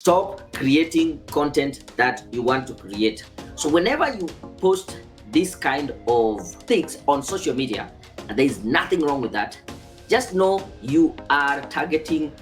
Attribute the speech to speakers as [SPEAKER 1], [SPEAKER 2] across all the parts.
[SPEAKER 1] Stop creating content that you want to create. So whenever you post this kind of things on social media, and there is nothing wrong with that, just know you are targeting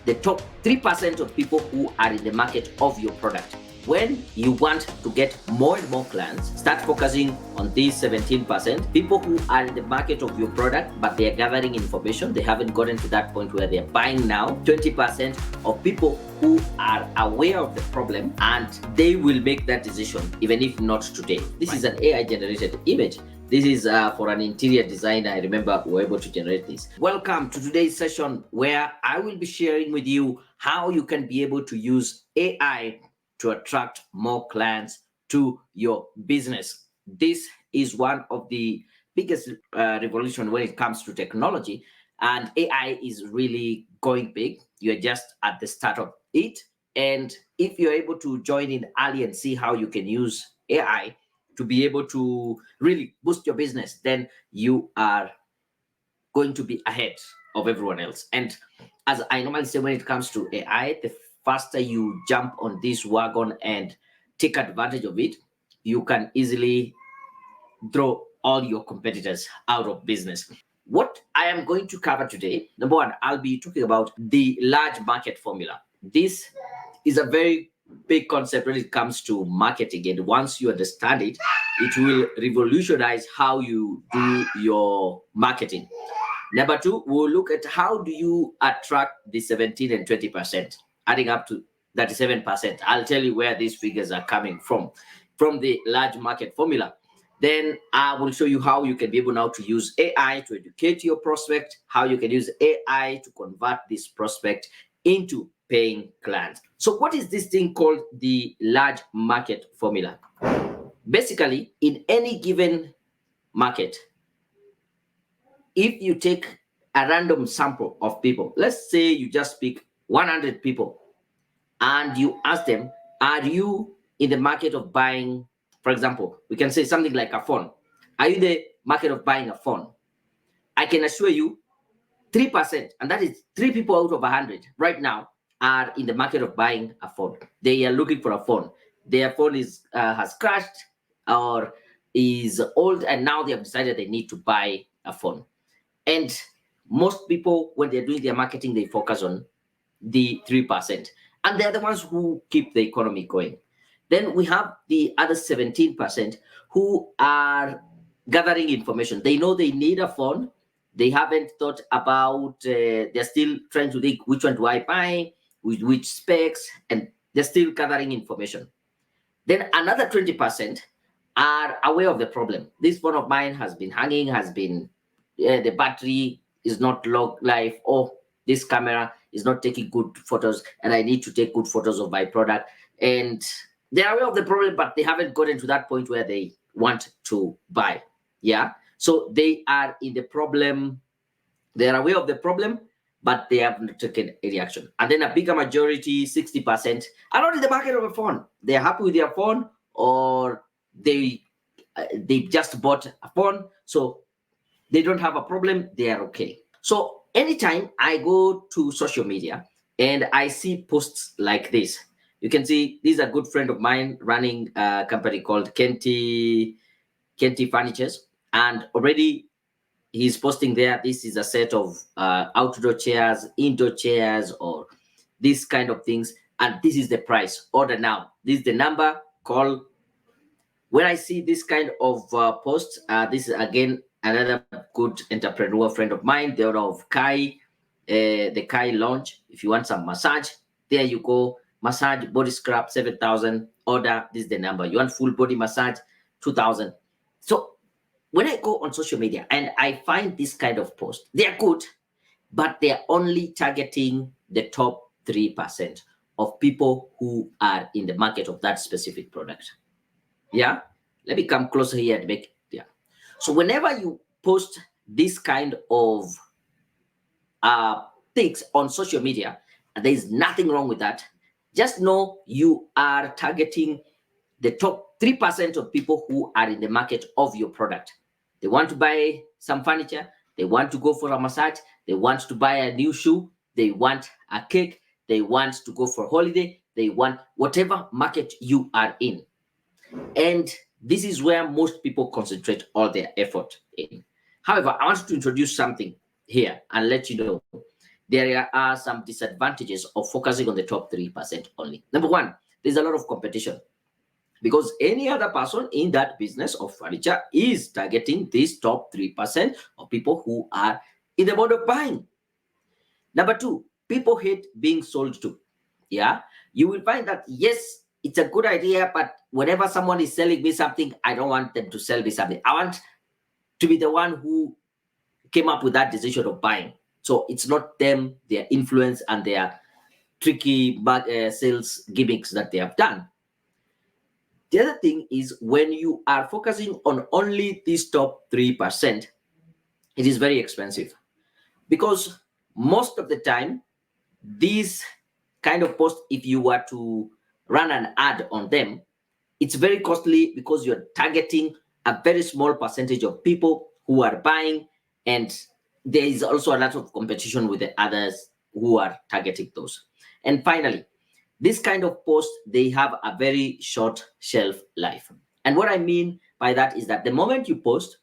[SPEAKER 1] the top 3% of people who are in the market of your product. When you want to get more and more clients, start focusing on these 17%, people who are in the market of your product, but they are gathering information. They haven't gotten to that point where they're buying now. 20% of people who are aware of the problem and they will make that decision, even if not today. This is an AI generated image. This is for an interior designer. I remember we were able to generate this. Welcome to today's session where I will be sharing with you how you can be able to use AI to attract more clients to your business. This is one of the biggest revolution when it comes to technology, and AI is really going big. You're just at the start of it. And if you're able to join in early and see how you can use AI to be able to really boost your business, then you are going to be ahead of everyone else. And as I normally say, when it comes to AI, the faster you jump on this wagon and take advantage of it, you can easily throw all your competitors out of business. What I am going to cover today, number one, I'll be talking about the large market formula. This is a very big concept when it comes to marketing, and once you understand it, it will revolutionize how you do your marketing. Number two, we'll look at how do you attract the 17 and 20%, adding up to 37%. I'll tell you where these figures are coming from the large market formula. Then I will show you how you can be able now to use AI to educate your prospect, how you can use AI to convert this prospect into paying clients. So what is this thing called the large market formula? Basically, in any given market, if you take a random sample of people, let's say you just pick 100 people and you ask them, are you in the market of buying, for example, we can say something like a phone. Are you in the market of buying a phone? I can assure you 3%, and that is 3 people out of 100 right now are in the market of buying a phone. They are looking for a phone. Their phone is has crashed or is old, and now they have decided they need to buy a phone. And most people, when they're doing their marketing, they focus on the 3%. And they're the ones who keep the economy going. Then we have the other 17% who are gathering information. They know they need a phone. They haven't thought about, they're still trying to think which one do I buy, with which specs, and they're still gathering information. Then another 20% are aware of the problem. This phone of mine has been hanging, has been, the battery is not long life, or this camera is not taking good photos, and I need to take good photos of my product. And they're aware of the problem, but they haven't gotten to that point where they want to buy. Yeah. So they are in the problem, they're aware of the problem, but they have not taken any action. And then a bigger majority, 60%, are not in the market of a phone. They're happy with their phone, or they just bought a phone, so they don't have a problem, they are okay. So anytime I go to social media and I see posts like this, you can see this is a good friend of mine running a company called Kenti Furnitures, and already he's posting there. This is a set of outdoor chairs, indoor chairs, or these kind of things, and this is the price. Order now. This is the number. Call. When I see this kind of posts, this is again another good entrepreneur friend of mine, the owner of the Kai launch. If you want some massage, there you go. Massage body scrub 7,000. Order. This is the number. You want full body massage 2,000. So when I go on social media and I find this kind of post, they are good, but they are only targeting the top 3% of people who are in the market of that specific product. Yeah. Let me come closer here and make, yeah. So whenever you post this kind of things on social media, and there is nothing wrong with that, just know you are targeting the top 3% of people who are in the market of your product. They want to buy some furniture, they want to go for a massage, they want to buy a new shoe, they want a cake, they want to go for a holiday, they want, whatever market you are in. And this is where most people concentrate all their effort in. However, I want to introduce something here and let you know there are some disadvantages of focusing on the top 3% only. Number one, there's a lot of competition because any other person in that business of furniture is targeting this top 3% of people who are in the mode of buying. Number two, people hate being sold to. Yeah, you will find that yes, it's a good idea, but whenever someone is selling me something, I don't want them to sell me something. I want to be the one who came up with that decision of buying. So it's not them, their influence and their tricky sales gimmicks that they have done. The other thing is when you are focusing on only these top 3%, it is very expensive because most of the time, these kind of posts, if you were to run an ad on them, it's very costly because you're targeting a very small percentage of people who are buying, and there is also a lot of competition with the others who are targeting those. And finally, this kind of posts, they have a very short shelf life. And what I mean by that is that the moment you post,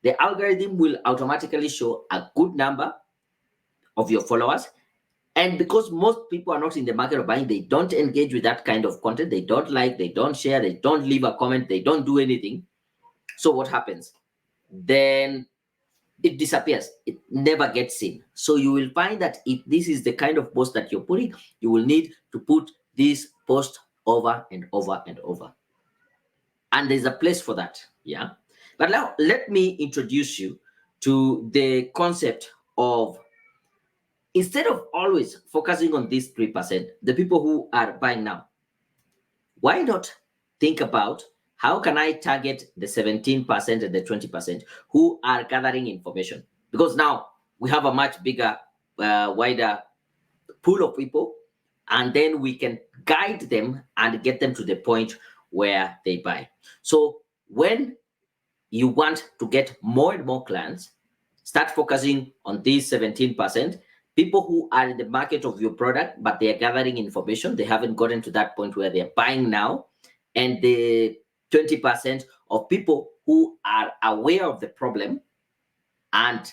[SPEAKER 1] the algorithm will automatically show a good number of your followers. And because most people are not in the market of buying, they don't engage with that kind of content. They don't like, they don't share, they don't leave a comment, they don't do anything. So what happens? Then it disappears. It never gets seen. So you will find that if this is the kind of post that you're putting, you will need to put this post over and over and over. And there's a place for that. Yeah. But now let me introduce you to the concept of, instead of always focusing on these 3%, the people who are buying now, why not think about how can I target the 17% and the 20% who are gathering information? Because now we have a much bigger, wider pool of people, and then we can guide them and get them to the point where they buy. So when you want to get more and more clients, start focusing on these 17%, people who are in the market of your product, but they are gathering information. They haven't gotten to that point where they're buying now. And the 20% of people who are aware of the problem and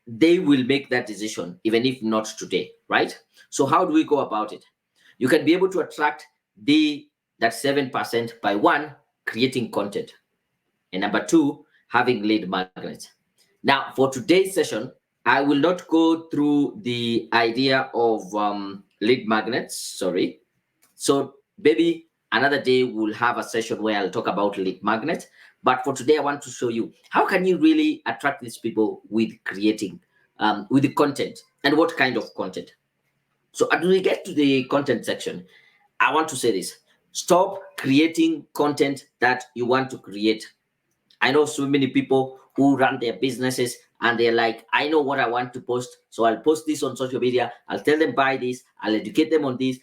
[SPEAKER 1] they will make that decision, even if not today, right? So how do we go about it? You can be able to attract that 7% by one, creating content. And number two, having lead magnets. Now, for today's session, I will not go through the idea of lead magnets, sorry. So maybe another day we'll have a session where I'll talk about lead magnets. But for today, I want to show you how can you really attract these people with creating, with the content, and what kind of content. So as we get to the content section, I want to say this. Stop creating content that you want to create. I know so many people who run their businesses and they're like, I know what I want to post, so I'll post this on social media. I'll tell them buy this. I'll educate them on this.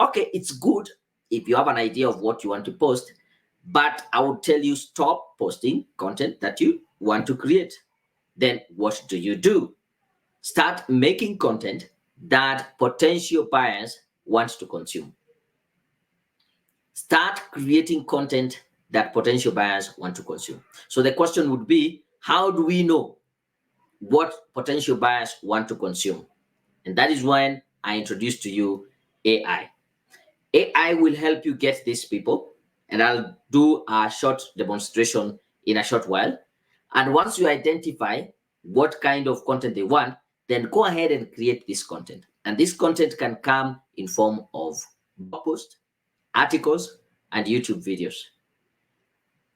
[SPEAKER 1] Okay, it's good if you have an idea of what you want to post, but I would tell you stop posting content that you want to create. Then what do? Start making content that potential buyers want to consume. Start creating content that potential buyers want to consume. So the question would be, how do we know what potential buyers want to consume? And that is when I introduce to you AI. AI will help you get these people, and I'll do a short demonstration in a short while. And once you identify what kind of content they want, then go ahead and create this content. And this content can come in form of blog posts, articles, and YouTube videos.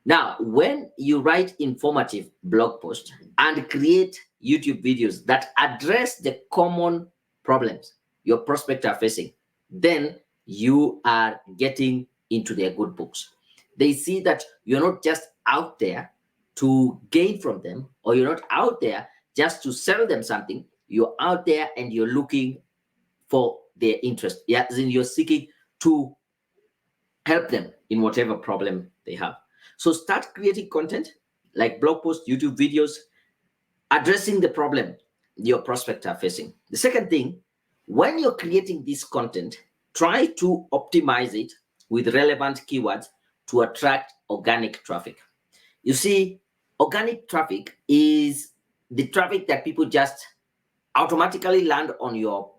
[SPEAKER 1] Now, when you write informative blog posts and create YouTube videos that address the common problems your prospects are facing, then you are getting into their good books. They see that you're not just out there to gain from them, or you're not out there just to sell them something. You're out there and you're looking for their interest. Yeah, as in you're seeking to help them in whatever problem they have. So start creating content like blog posts, YouTube videos, addressing the problem your prospects are facing. The second thing, when you're creating this content, try to optimize it with relevant keywords to attract organic traffic. You see, organic traffic is the traffic that people just automatically land on your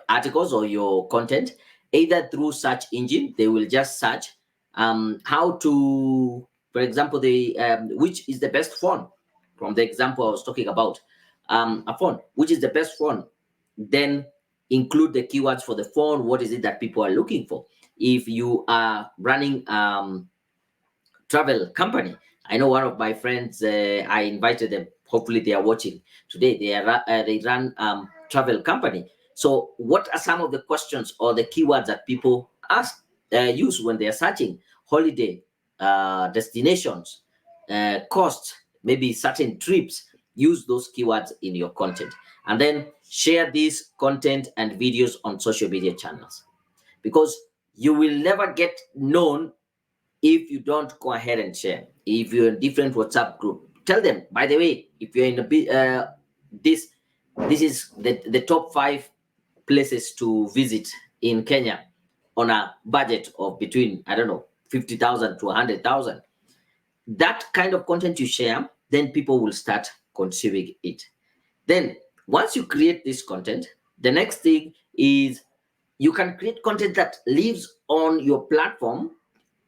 [SPEAKER 1] articles or your content, either through search engine. They will just search how to, for example, which is the best phone. From the example I was talking about, a phone, which is the best phone, then include the keywords for the phone. What is it that people are looking for? If you are running travel company, I know one of my friends, I invited them, hopefully they are watching today. They run travel company. So what are some of the questions or the keywords that people use when they are searching? Holiday, destinations, costs, maybe certain trips. Use those keywords in your content, and then share this content and videos on social media channels, because you will never get known if you don't go ahead and share. If you're in different WhatsApp group, tell them, by the way, if you're in this is the top 5 places to visit in Kenya on a budget of between, I don't know, 50,000 to 100,000. That kind of content you share, then people will start consuming it. Then once you create this content, the next thing is you can create content that lives on your platform,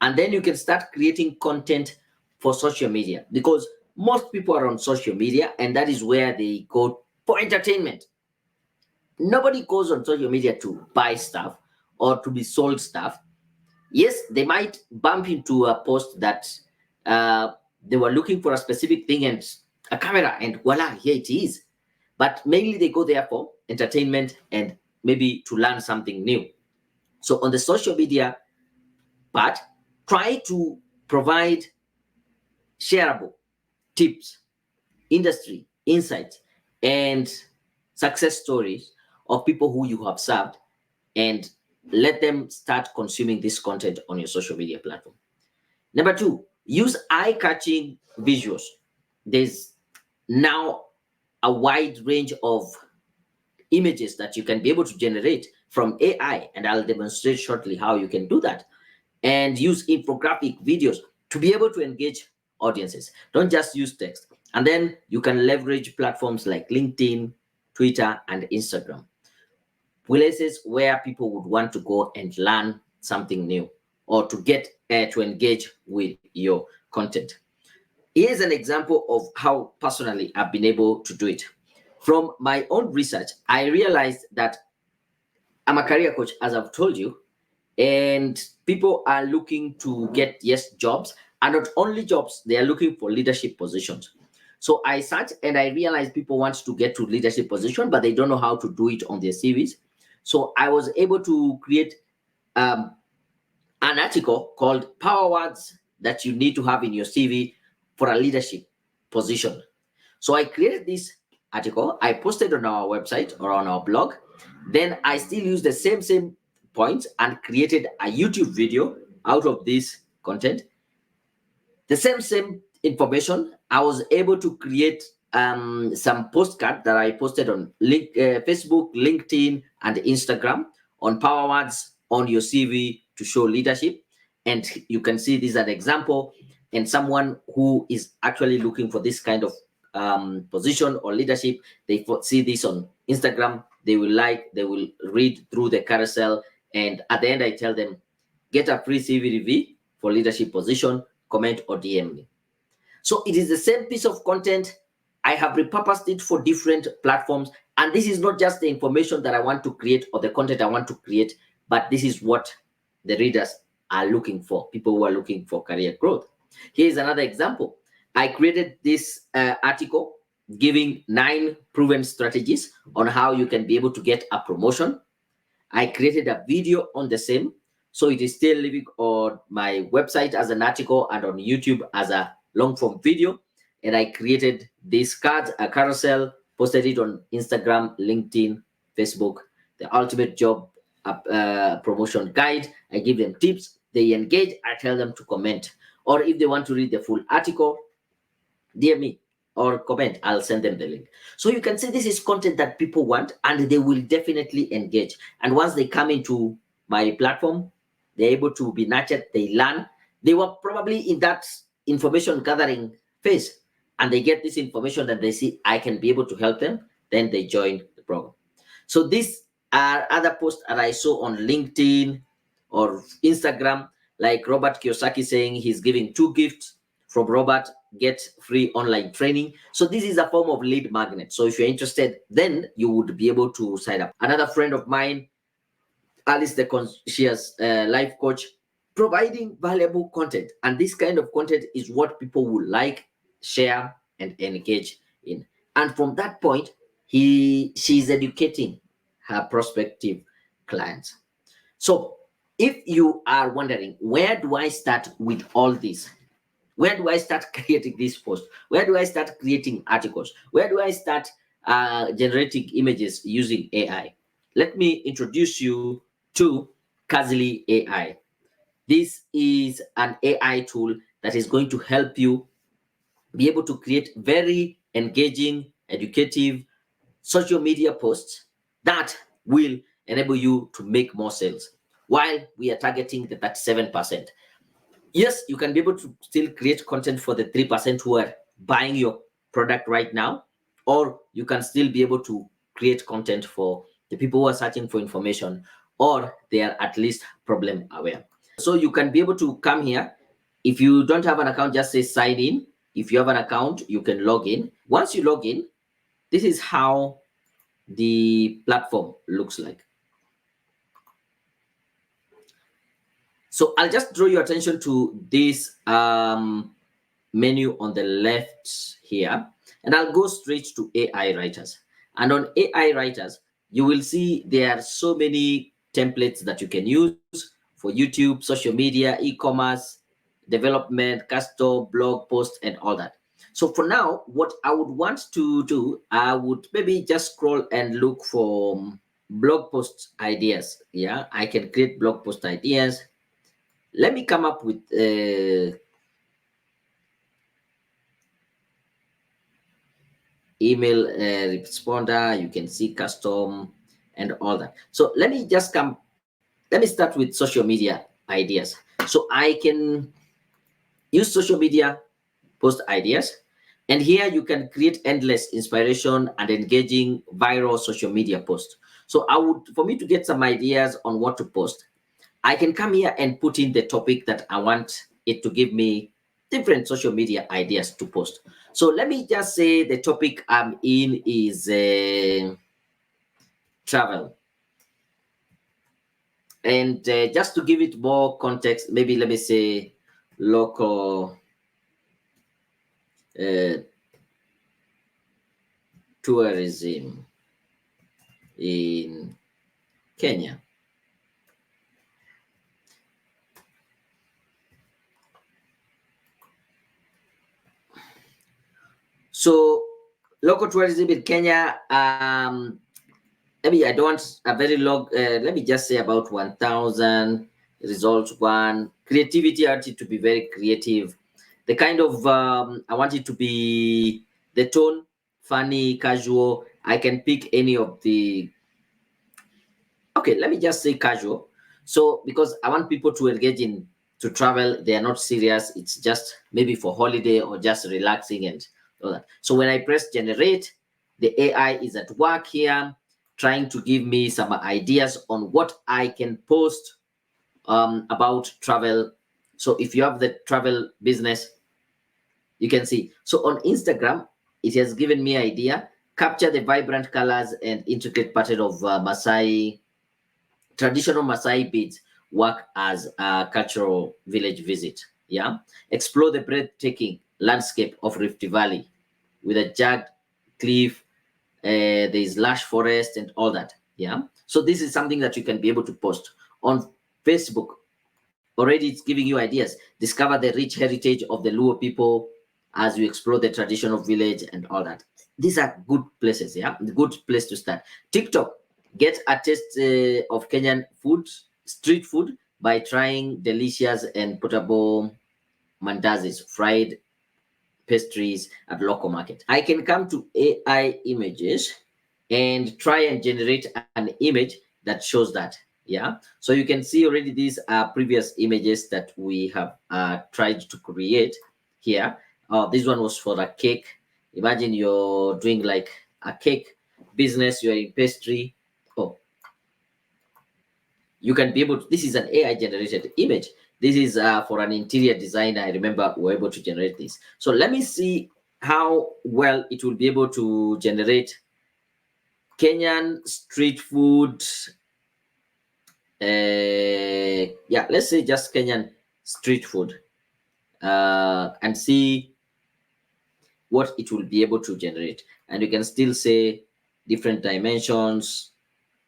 [SPEAKER 1] and then you can start creating content for social media, because most people are on social media and that is where they go for entertainment. Nobody goes on social media to buy stuff or to be sold stuff. Yes, they might bump into a post that they were looking for a specific thing and a camera, and voila, here it is. But mainly they go there for entertainment and maybe to learn something new. So on the social media part, try to provide shareable tips, industry insights, and success stories of people who you have served, and let them start consuming this content on your social media platform. Number 2, use eye-catching visuals. There's now a wide range of images that you can be able to generate from AI, and I'll demonstrate shortly how you can do that. And use infographic videos to be able to engage audiences. Don't just use text. And then you can leverage platforms like LinkedIn, Twitter, and Instagram, places where people would want to go and learn something new or to get to engage with your content. Here's an example of how personally I've been able to do it. From my own research, I realized that I'm a career coach, as I've told you, and people are looking to get jobs, and not only jobs, they are looking for leadership positions. So I searched and I realized people want to get to leadership position, but they don't know how to do it on their CVs. So I was able to create an article called Power Words that you need to have in your CV for a leadership position. So I created this article, I posted on our website or on our blog. Then I still use the same points and created a YouTube video out of this content. The same information, I was able to create some postcard that I posted on Facebook, LinkedIn, and Instagram on Power Words on your CV to show leadership. And you can see this as an example, and someone who is actually looking for this kind of position or leadership, they see this on Instagram, they will read through the carousel, and at the end I tell them, get a free CV review for leadership position, comment or DM me. So it is the same piece of content. I have repurposed it for different platforms, and this is not just the information that I want to create or the content I want to create, but this is what the readers are looking for, people who are looking for career growth. Here's another example. I created this article giving 9 proven strategies on how you can be able to get a promotion. I created a video on the same, so it is still living on my website as an article and on YouTube as a long form video. And I created this card, a carousel, posted it on Instagram, LinkedIn, Facebook, the ultimate job promotion guide. I give them tips, they engage, I tell them to comment. Or if they want to read the full article, DM me or comment, I'll send them the link. So you can see this is content that people want and they will definitely engage. And once they come into my platform. They're able to be nurtured, they learn. They were probably in that information gathering phase, and they get this information and they see I can be able to help them, then they join the program. So these are other posts that I saw on LinkedIn or Instagram, like Robert Kiyosaki saying he's giving 2 gifts from Robert, get free online training. So this is a form of lead magnet. So if you're interested, then you would be able to sign up. Another friend of mine, Alice the Conscious Life Coach, providing valuable content. And this kind of content is what people will like, share, and engage in. And from that point, she's educating her prospective clients. So if you are wondering, where do I start with all this? Where do I start creating this post? Where do I start creating articles? Where do I start generating images using AI? Let me introduce you to KazilyAI. This is an AI tool that is going to help you be able to create very engaging, educative social media posts that will enable you to make more sales while we are targeting the 37%. Yes, you can be able to still create content for the 3% who are buying your product right now, or you can still be able to create content for the people who are searching for information, or they are at least problem aware. So you can be able to come here. If you don't have an account, just say sign in. If you have an account, you can log in. Once you log in, this is how the platform looks like. So I'll just draw your attention to this menu on the left here, and I'll go straight to AI writers. And on AI writers, you will see there are so many templates that you can use for YouTube, social media, e-commerce, development, custom, blog posts, and all that. So for now, what I would want to do, I would maybe just scroll and look for blog post ideas. Yeah, I can create blog post ideas. Let me come up with email responder. You can see custom and all that. So let me start with social media ideas. So I can use social media post ideas, and here you can create endless inspiration and engaging viral social media posts. So for me to get some ideas on what to post, I can come here and put in the topic that I want it to give me different social media ideas to post. So let me just say the topic I'm in is travel. And just to give it more context, maybe let me say local tourism in Kenya. So local tourism in Kenya, maybe I don't want a very long, let me just say about 1,000 results. One, creativity, I want it to be very creative. The kind of, I want it to be the tone, funny, casual. I can pick any of the, okay, let me just say casual. So because I want people to engage in, to travel, they are not serious. It's just maybe for holiday or just relaxing and all that. So when I press generate, the AI is at work here, trying to give me some ideas on what I can post about travel. So if you have the travel business, you can see. So on Instagram, it has given me idea, capture the vibrant colors and intricate pattern of Maasai, traditional Maasai beads work as a cultural village visit. Yeah. Explore the breathtaking landscape of Rift Valley with a jagged cliff, there's lush forest and all that. Yeah. So this is something that you can be able to post on Facebook. Already it's giving you ideas. Discover the rich heritage of the Luo people as you explore the traditional village and all that. These are good places. Yeah. Good place to start. TikTok, get a taste of Kenyan food, street food, by trying delicious and portable mandazis, fried pastries at local market. I can come to AI images and try and generate an image that shows that. Yeah, so you can see already these are previous images that we have tried to create here. This one was for the cake. Imagine you're doing like a cake business, you're in pastry. Oh, you can be able to, this is an AI generated image. This is for an interior designer. I remember we were able to generate this. So let me see how well it will be able to generate Kenyan street food. Yeah, let's say just Kenyan street food, and see what it will be able to generate. And you can still say different dimensions.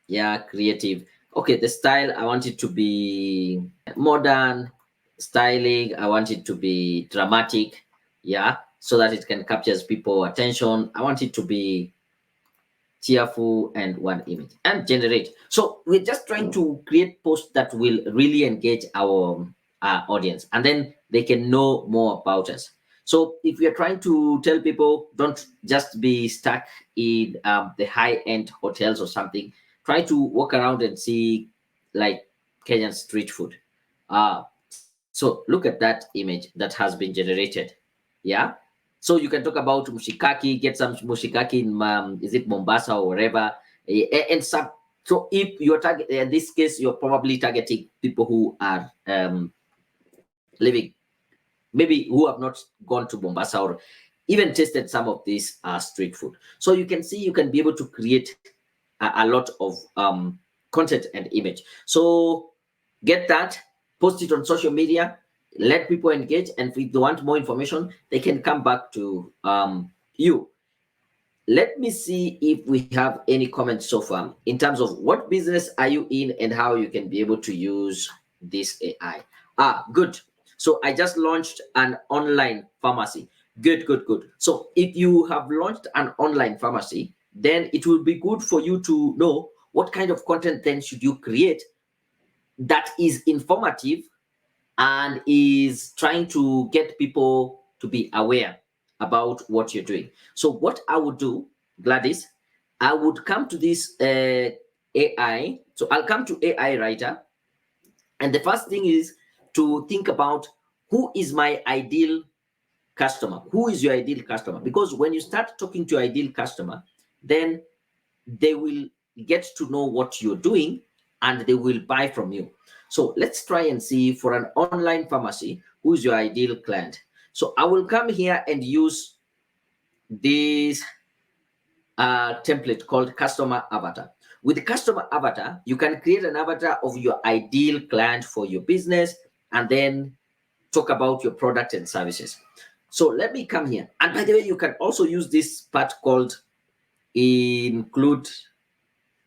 [SPEAKER 1] Yeah, creative. Okay, the style, I want it to be modern styling. I want it to be dramatic. Yeah, so that it can capture people attention. I want it to be cheerful and one image and generate. So we're just trying to create posts that will really engage our audience, and then they can know more about us. So if you're trying to tell people, don't just be stuck in the high-end hotels or something. Try to walk around and see like Kenyan street food. So look at that image that has been generated. Yeah, so you can talk about mushikaki, get some mushikaki in is it Mombasa or wherever, and some. So if you're target in this case, you're probably targeting people who are living, maybe who have not gone to Mombasa or even tasted some of this street food. So you can see you can be able to create a lot of content and image. So get that, post it on social media, let people engage, and if they want more information, they can come back to you. Let me see if we have any comments so far in terms of what business are you in and how you can be able to use this AI. Good. So I just launched an online pharmacy. Good, good, good. So if you have launched an online pharmacy, then it will be good for you to know what kind of content then should you create that is informative and is trying to get people to be aware about what you're doing. So what I would do, Gladys, I would come to this AI. So I'll come to AI writer, and the first thing is to think about who is my ideal customer. Who is your ideal customer? Because when you start talking to your ideal customer, then they will get to know what you're doing and they will buy from you. So let's try and see for an online pharmacy, who's your ideal client. So I will come here and use this template called customer avatar. With the customer avatar, you can create an avatar of your ideal client for your business and then talk about your product and services. So let me come here. And by the way, you can also use this part called include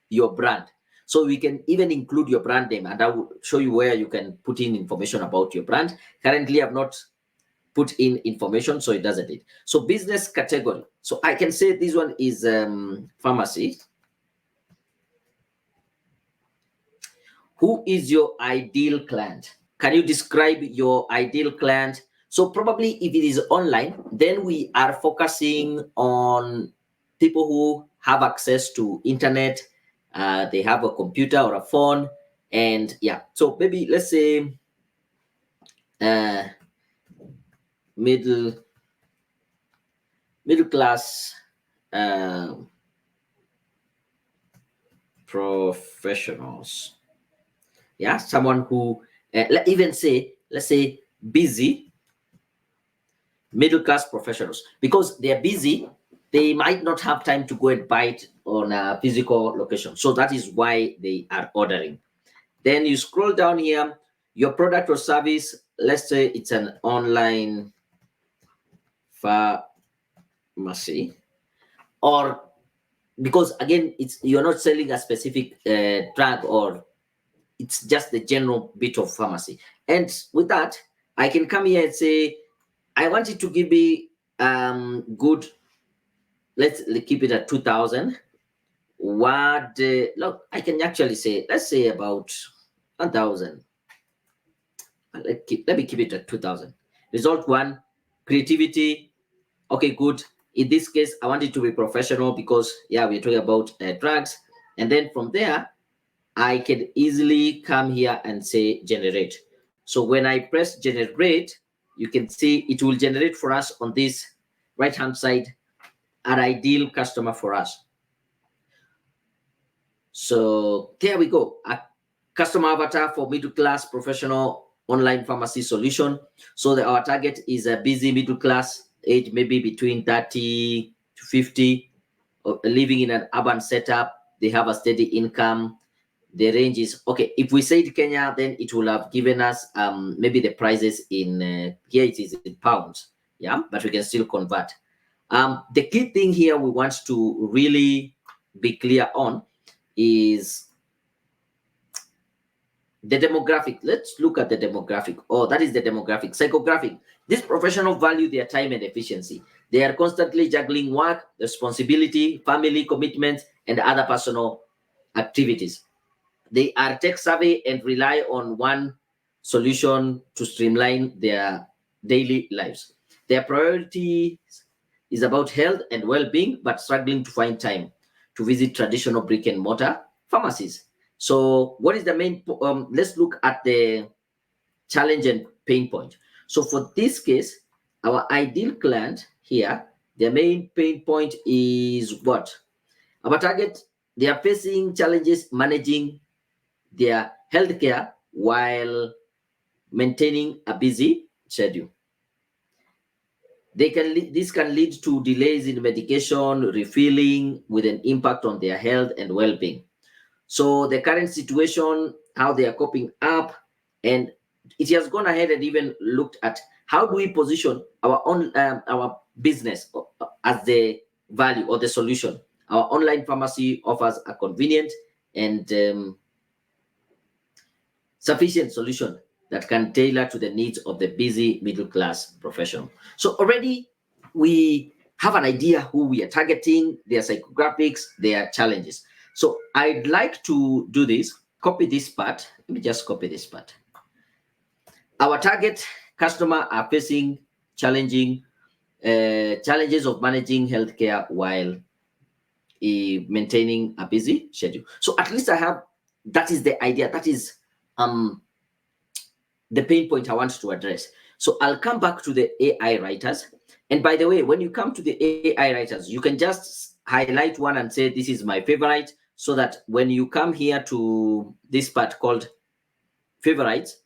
[SPEAKER 1] your brand. So we can even include your brand name, and I will show you where you can put in information about your brand. Currently, I've not put in information, so it doesn't it. So business category. So I can say this one is pharmacy. Who is your ideal client? Can you describe your ideal client? So probably if it is online, then we are focusing on people who have access to internet, they have a computer or a phone, and yeah. So maybe let's say uh, middle class professionals. Yeah, someone who even say, let's say, busy middle class professionals, because they're busy, they might not have time to go and buy it on a physical location. So that is why they are ordering. Then you scroll down here, your product or service, let's say it's an online pharmacy, or because again, it's you're not selling a specific drug, or it's just the general bit of pharmacy. And with that, I can come here and say, I want it to give me good, let's keep it at 2000. What look, I can actually say, let's say about 1000. Let me keep it at 2000. Result one, creativity. Okay, good. In this case, I want it to be professional because yeah, we're talking about drugs. And then from there, I can easily come here and say generate. So when I press generate, you can see it will generate for us on this right hand side an ideal customer for us. So there we go. A customer avatar for middle class professional online pharmacy solution. So our target is a busy middle class, age maybe between 30 to 50, living in an urban setup. They have a steady income. The range is okay. If we said Kenya, then it will have given us maybe the prices in here it is in pounds, yeah, but we can still convert. The key thing here we want to really be clear on is the demographic. Let's look at the demographic. Oh, that is the demographic. Psychographic. This professional value their time and efficiency. They are constantly juggling work, responsibility, family commitments, and other personal activities. They are tech savvy and rely on one solution to streamline their daily lives. Their priority is about health and well-being, but struggling to find time to visit traditional brick and mortar pharmacies. So what is the main, let's look at the challenge and pain point. So for this case, our ideal client here, their main pain point is what? Our target, they are facing challenges managing their healthcare while maintaining a busy schedule. This can lead to delays in medication refilling with an impact on their health and well-being. So the current situation, how they are coping up, and it has gone ahead and even looked at how do we position our business as the value or the solution. Our online pharmacy offers a convenient and sufficient solution that can tailor to the needs of the busy middle class professional. So already we have an idea who we are targeting, their psychographics, their challenges. So I'd like to do this, copy this part. Let me just copy this part. Our target customer are facing challenges of managing healthcare while maintaining a busy schedule. So at least I have, that is the idea. That is the pain point I want to address. So I'll come back to the AI writers. And by the way, when you come to the AI writers, you can just highlight one and say, this is my favorite, so that when you come here to this part called favorites,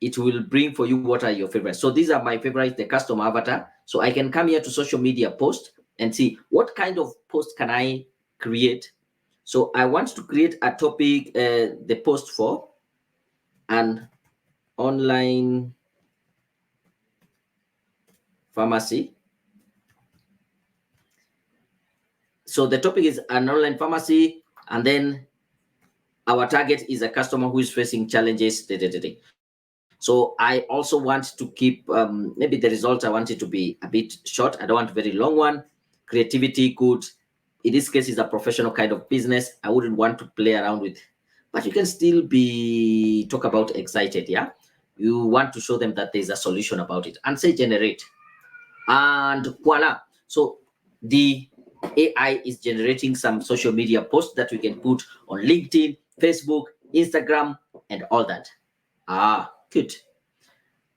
[SPEAKER 1] it will bring for you what are your favorites. So these are my favorites, the custom avatar. So I can come here to social media post and see what kind of post can I create. So I want to create a topic, the post for an online pharmacy. So the topic is an online pharmacy, and then our target is a customer who is facing challenges. So I also want to keep maybe the result, I want it to be a bit short. I don't want a very long one. Creativity good. In this case, is a professional kind of business. I wouldn't want to play around with, but you can still be talk about excited. Yeah, you want to show them that there's a solution about it, and say generate, and voila. So the AI is generating some social media posts that we can put on LinkedIn, Facebook, Instagram, and all that. Good.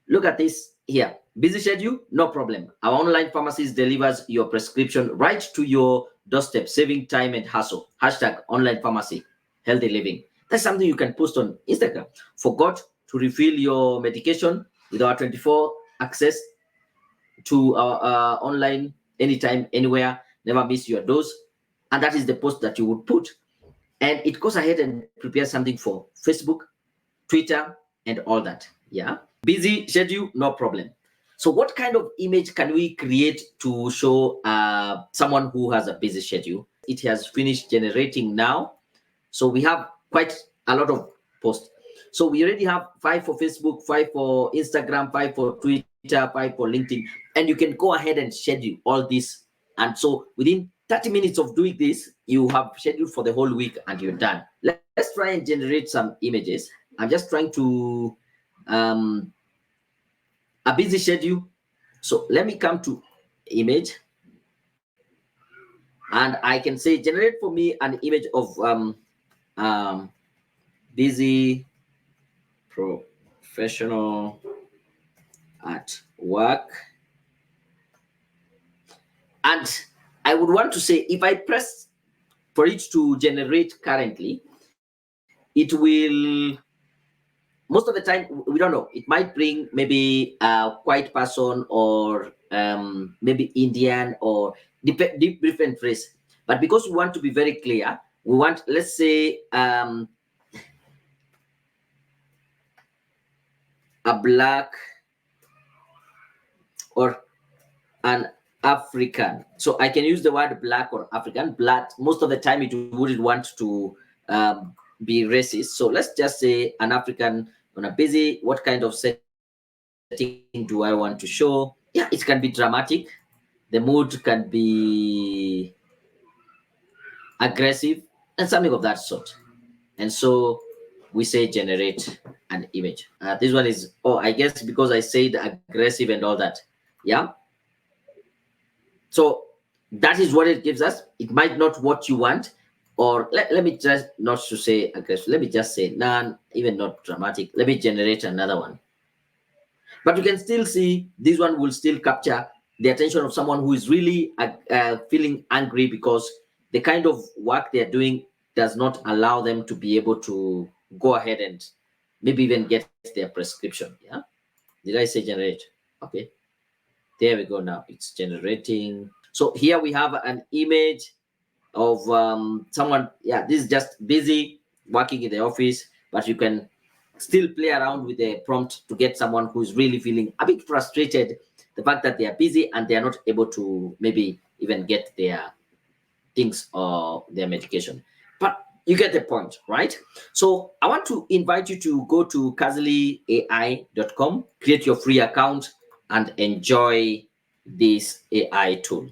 [SPEAKER 1] Look at this here. Busy schedule? No problem. Our online pharmacist delivers your prescription right to your doorstep, saving time and hassle. Hashtag online pharmacy, healthy living. That's something you can post on Instagram. Forgot to refill your medication with our 24 access to our online anytime, anywhere. Never miss your dose. And that is the post that you would put. And it goes ahead and prepares something for Facebook, Twitter, and all that. Yeah. Busy schedule, no problem. So what kind of image can we create to show someone who has a busy schedule? It has finished generating now. So we have quite a lot of posts. So we already have 5 for Facebook, 5 for Instagram, 5 for Twitter, 5 for LinkedIn. And you can go ahead and schedule all this. And so within 30 minutes of doing this, you have scheduled for the whole week and you're done. Let's try and generate some images. I'm just trying to a busy schedule. So let me come to image, and I can say generate for me an image of busy professional at work. And I would want to say, if I press for it to generate currently, it will, most of the time, we don't know. It might bring maybe a white person, or maybe Indian, or different race. But because we want to be very clear, we want, let's say, a black or an African. So I can use the word black or African. Black, most of the time it wouldn't want to be racist. So let's just say an African on a busy. What kind of setting do I want to show? Yeah, it can be dramatic. The mood can be aggressive and something of that sort. And so we say generate an image. This one is, oh, I guess because I said aggressive and all that. Yeah. So that is what it gives us. It might not what you want, or let me just not to say aggressive. Let me just say none, even not dramatic. Let me generate another one. But you can still see this one will still capture the attention of someone who is really feeling angry because the kind of work they're doing does not allow them to be able to go ahead and maybe even get their prescription. Yeah. Did I say generate? Okay. There we go. Now it's generating. So here we have an image of someone. Yeah, this is just busy working in the office, but you can still play around with the prompt to get someone who's really feeling a bit frustrated, the fact that they are busy and they are not able to maybe even get their things or their medication. But you get the point, right? So I want to invite you to go to KazilyAI.com, create your free account, and enjoy this AI tool.